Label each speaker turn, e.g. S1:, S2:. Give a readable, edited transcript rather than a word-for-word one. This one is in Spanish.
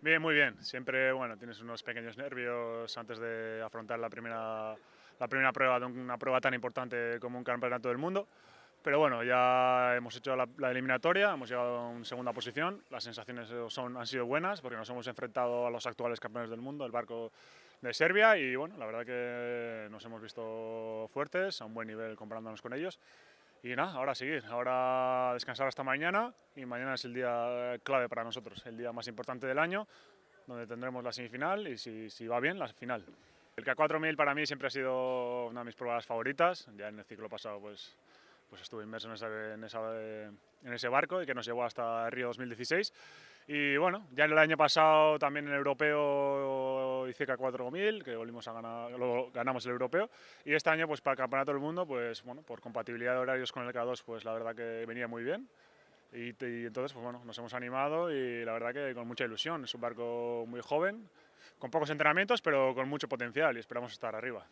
S1: Bien, muy bien. Siempre, bueno, tienes unos pequeños nervios antes de afrontar la primera prueba de una prueba tan importante como un campeonato del mundo. Pero bueno, ya hemos hecho la eliminatoria, hemos llegado en segunda posición. Las sensaciones han sido buenas porque nos hemos enfrentado a los actuales campeones del mundo, el Barco de Serbia, y bueno, la verdad que nos hemos visto fuertes, a un buen nivel comparándonos con ellos. Y nada, ahora seguir, ahora descansar hasta mañana, y mañana es el día clave para nosotros, el día más importante del año, donde tendremos la semifinal y si va bien, la final. El K4000 para mí siempre ha sido una de mis pruebas favoritas. Ya en el ciclo pasado pues estuve inmerso en ese barco y que nos llevó hasta Río 2016. Y bueno, ya en el año pasado también en el europeo hice K4000, que volvimos a ganar, luego ganamos el europeo. Y este año, pues para el Campeonato del Mundo, pues bueno, por compatibilidad de horarios con el K2, pues la verdad que venía muy bien. Y entonces, pues bueno, nos hemos animado y la verdad que con mucha ilusión. Es un barco muy joven, con pocos entrenamientos, pero con mucho potencial y esperamos estar arriba.